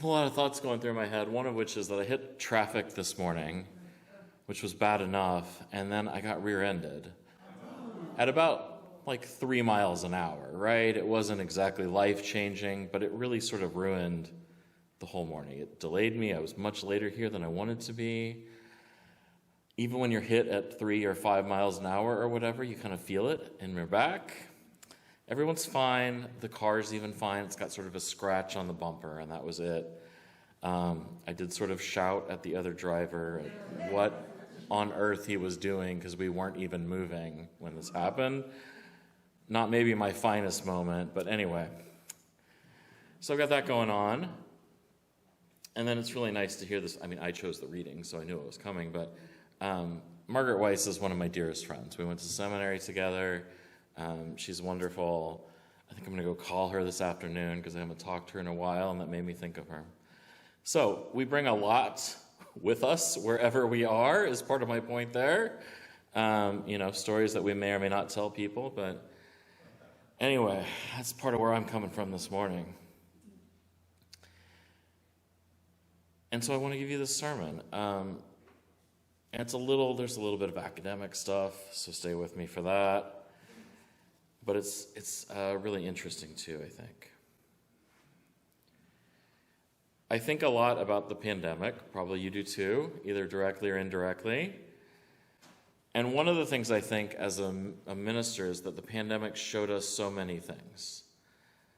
a lot of thoughts going through my head, one of which is that I hit traffic this morning, which was bad enough, and then I got rear-ended at about like 3 miles an hour, right? It wasn't exactly life-changing, but it really sort of ruined the whole morning. It delayed me. I was much later here than I wanted to be. Even when you're hit at 3 or 5 miles an hour or whatever, you kind of feel it in your back. Everyone's fine. The car's even fine. It's got sort of a scratch on the bumper, and that was it. I did sort of shout at the other driver at what on earth he was doing because we weren't even moving when this happened. Not maybe my finest moment, but anyway. So I've got that going on. And then it's really nice to hear this. I mean, I chose the reading, so I knew it was coming, but Margaret Weiss is one of my dearest friends. We went to seminary together. She's wonderful. I think I'm going to go call her this afternoon because I haven't talked to her in a while, and that made me think of her. So we bring a lot with us wherever we are is part of my point there. Stories that we may or may not tell people, but anyway, that's part of where I'm coming from this morning. And so I want to give you this sermon. And there's a little bit of academic stuff, so stay with me for that. But it's really interesting too, I think. I think a lot about the pandemic, probably you do too, either directly or indirectly. And one of the things I think as a minister is that the pandemic showed us so many things.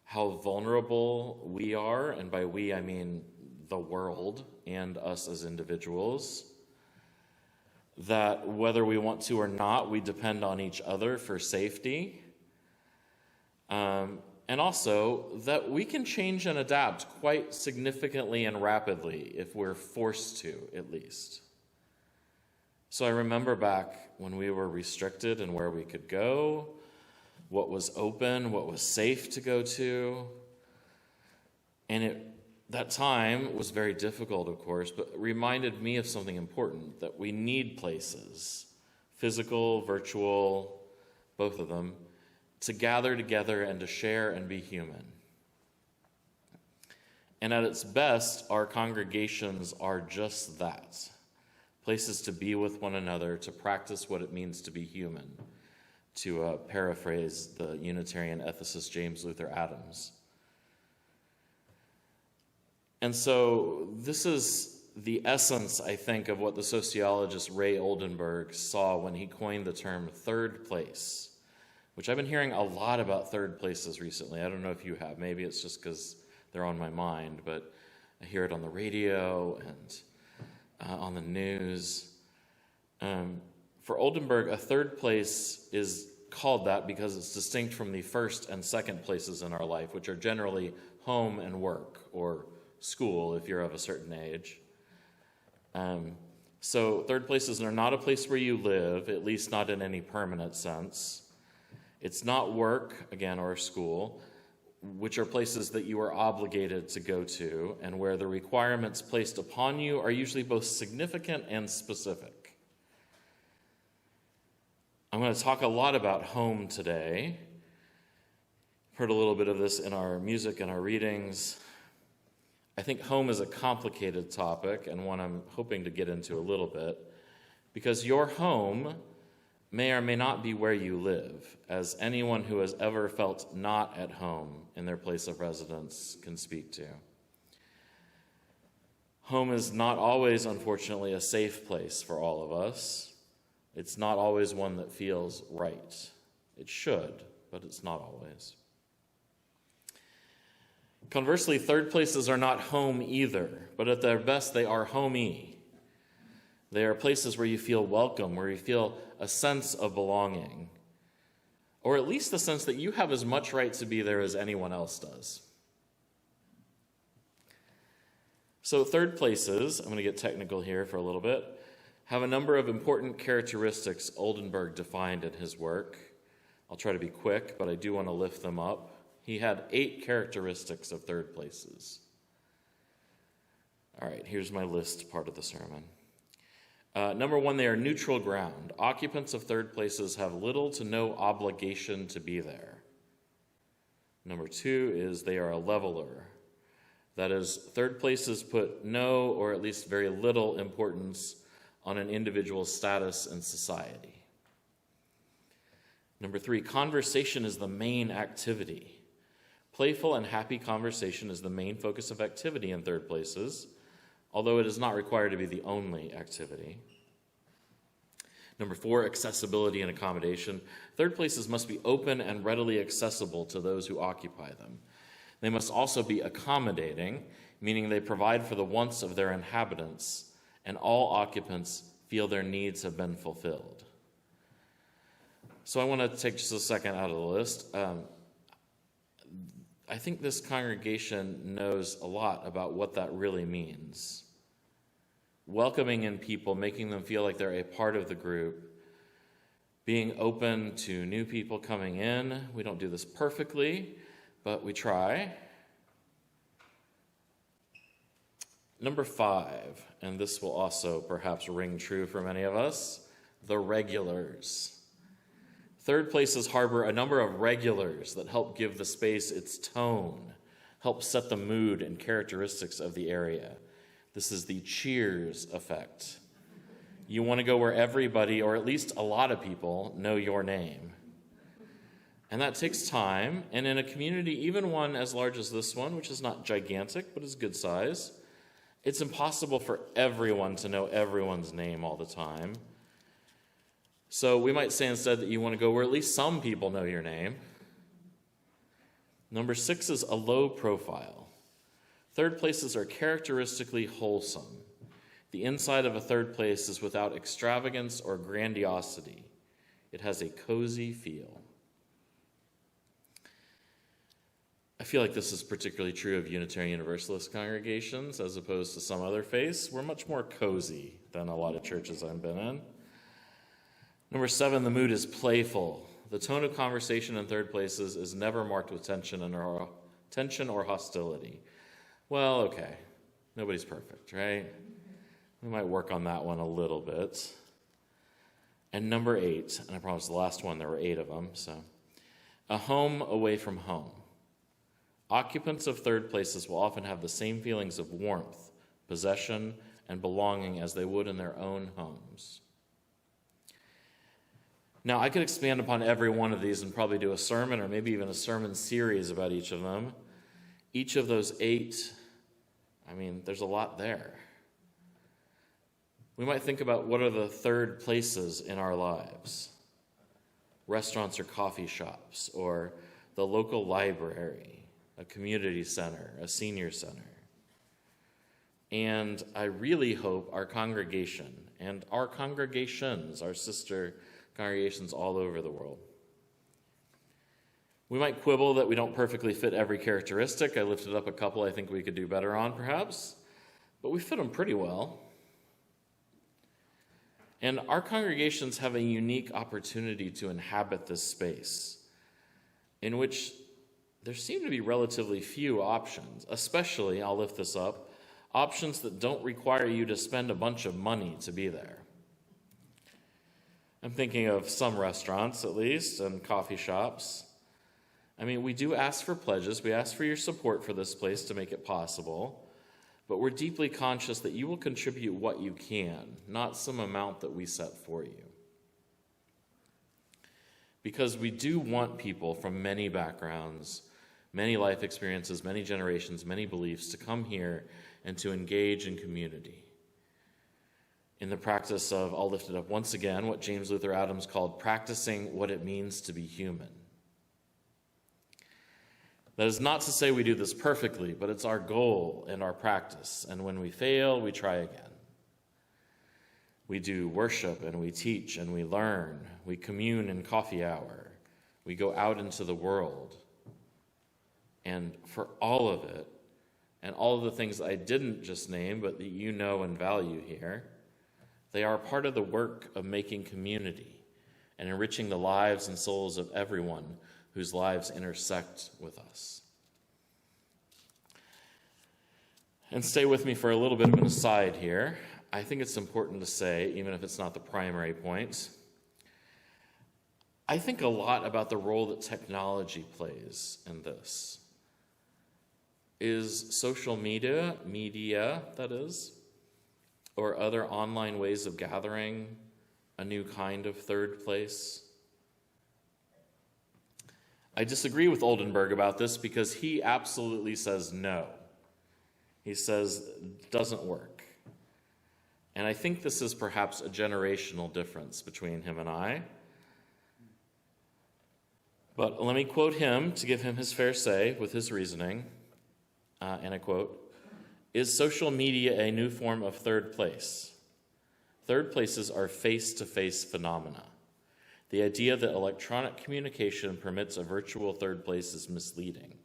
How vulnerable we are, and by we I mean the world and us as individuals. That whether we want to or not, we depend on each other for safety. And also that we can change and adapt quite significantly and rapidly if we're forced to, at least. So I remember back when we were restricted and where we could go, what was open, what was safe to go to. And that time was very difficult, of course, but it reminded me of something important, that we need places, physical, virtual, both of them, to gather together and to share and be human. And at its best, our congregations are just that. Places to be with one another, to practice what it means to be human, to paraphrase the Unitarian ethicist James Luther Adams. And so this is the essence, I think, of what the sociologist Ray Oldenburg saw when he coined the term third place, which I've been hearing a lot about third places recently. I don't know if you have. Maybe it's just because they're on my mind, but I hear it on the radio and on the news. For Oldenburg, a third place is called that because it's distinct from the first and second places in our life, which are generally home and work, or school if you're of a certain age. So third places are not a place where you live, at least not in any permanent sense. It's not work, again, or school, which are places that you are obligated to go to and where the requirements placed upon you are usually both significant and specific. I'm going to talk a lot about home today. Heard a little bit of this in our music and our readings. I think home is a complicated topic and one I'm hoping to get into a little bit, because your home may or may not be where you live, as anyone who has ever felt not at home in their place of residence can speak to. Home is not always, unfortunately, a safe place for all of us. It's not always one that feels right. It should, but it's not always. Conversely, third places are not home either, but at their best, they are homey. They are places where you feel welcome, where you feel a sense of belonging, or at least the sense that you have as much right to be there as anyone else does. So third places, I'm going to get technical here for a little bit, have a number of important characteristics Oldenburg defined in his work. I'll try to be quick, but I do want to lift them up. He had 8 characteristics of third places. All right, here's my list part of the sermon. Number 1, they are neutral ground. Occupants of third places have little to no obligation to be there. Number 2 is they are a leveler. That is, third places put no or at least very little importance on an individual's status in society. Number 3, conversation is the main activity. Playful and happy conversation is the main focus of activity in third places, although it is not required to be the only activity. Number 4, accessibility and accommodation. Third places must be open and readily accessible to those who occupy them. They must also be accommodating, meaning they provide for the wants of their inhabitants, and all occupants feel their needs have been fulfilled. So I want to take just a second out of the list. I think this congregation knows a lot about what that really means. Welcoming in people, making them feel like they're a part of the group, being open to new people coming in. We don't do this perfectly, but we try. Number 5, and this will also perhaps ring true for many of us, the regulars. Third places harbor a number of regulars that help give the space its tone, help set the mood and characteristics of the area. This is the cheers effect. You want to go where everybody, or at least a lot of people, know your name. And that takes time, and in a community, even one as large as this one, which is not gigantic, but is good size, it's impossible for everyone to know everyone's name all the time. So we might say instead that you want to go where at least some people know your name. Number 6 is a low profile. Third places are characteristically wholesome. The inside of a third place is without extravagance or grandiosity. It has a cozy feel. I feel like this is particularly true of Unitarian Universalist congregations as opposed to some other faiths. We're much more cozy than a lot of churches I've been in. Number 7, the mood is playful. The tone of conversation in third places is never marked with tension or hostility. Well, okay, nobody's perfect, right? We might work on that one a little bit. And number 8, and I promise the last one, there were 8 of them, so a home away from home. Occupants of third places will often have the same feelings of warmth, possession, and belonging as they would in their own homes. Now, I could expand upon every one of these and probably do a sermon or maybe even a sermon series about each of them. Each of those 8, there's a lot there. We might think about what are the third places in our lives. Restaurants or coffee shops, or the local library, a community center, a senior center. And I really hope our congregation and our congregations, our sister congregations all over the world. We might quibble that we don't perfectly fit every characteristic. I lifted up a couple I think we could do better on, perhaps, but we fit them pretty well. And our congregations have a unique opportunity to inhabit this space in which there seem to be relatively few options, especially, I'll lift this up, options that don't require you to spend a bunch of money to be there. I'm thinking of some restaurants, at least, and coffee shops. We do ask for pledges. We ask for your support for this place to make it possible. But we're deeply conscious that you will contribute what you can, not some amount that we set for you. Because we do want people from many backgrounds, many life experiences, many generations, many beliefs to come here and to engage in community. In the practice of, I'll lift it up once again, what James Luther Adams called practicing what it means to be human. That is not to say we do this perfectly, but it's our goal and our practice. And when we fail, we try again. We do worship and we teach and we learn. We commune in coffee hour. We go out into the world. And for all of it, and all of the things I didn't just name, but that you know and value here, they are part of the work of making community and enriching the lives and souls of everyone whose lives intersect with us. And stay with me for a little bit of an aside here. I think it's important to say, even if it's not the primary point, I think a lot about the role that technology plays in this. Is social media, that is, or other online ways of gathering a new kind of third place? I disagree with Oldenburg about this because he absolutely says no. He says it doesn't work. And I think this is perhaps a generational difference between him and I. But let me quote him to give him his fair say with his reasoning. And I quote, "Is social media a new form of third place? Third places are face-to-face phenomena. The idea that electronic communication permits a virtual third place is misleading.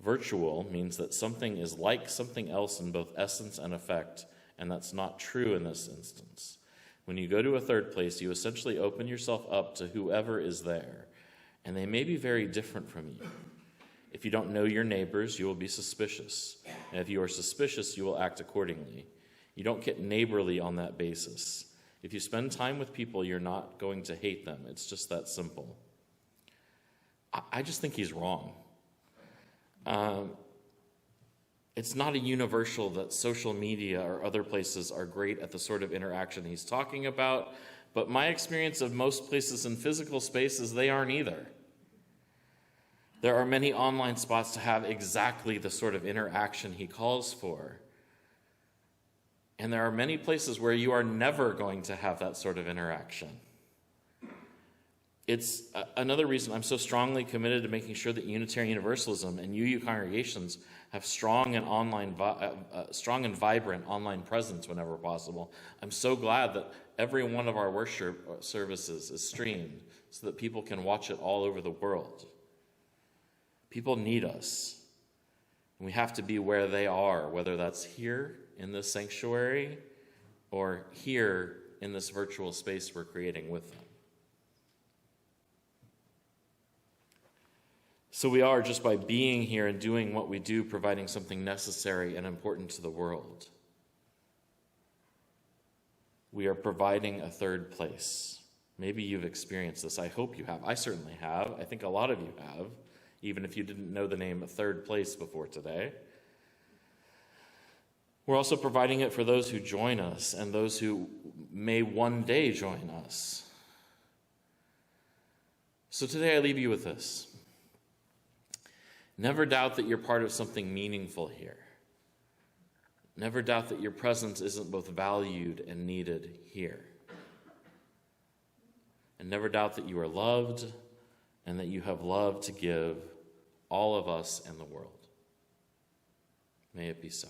Virtual means that something is like something else in both essence and effect, and that's not true in this instance. When you go to a third place, you essentially open yourself up to whoever is there, and they may be very different from you. If you don't know your neighbors, you will be suspicious. And if you are suspicious, you will act accordingly. You don't get neighborly on that basis. If you spend time with people, you're not going to hate them. It's just that simple." I just think he's wrong. It's not a universal that social media or other places are great at the sort of interaction he's talking about, but my experience of most places in physical spaces, they aren't either. There are many online spots to have exactly the sort of interaction he calls for. And there are many places where you are never going to have that sort of interaction. It's another reason I'm so strongly committed to making sure that Unitarian Universalism and UU congregations have strong and vibrant online presence whenever possible. I'm so glad that every one of our worship services is streamed so that people can watch it all over the world. People need us, and we have to be where they are, whether that's here in this sanctuary or here in this virtual space we're creating with them. So we are, just by being here and doing what we do, providing something necessary and important to the world. We are providing a third place. Maybe you've experienced this. I hope you have. I certainly have. I think a lot of you have, even if you didn't know the name third place before today. We're also providing it for those who join us and those who may one day join us. So today I leave you with this. Never doubt that you're part of something meaningful here. Never doubt that your presence isn't both valued and needed here. And never doubt that you are loved and that you have love to give all of us and the world. May it be so.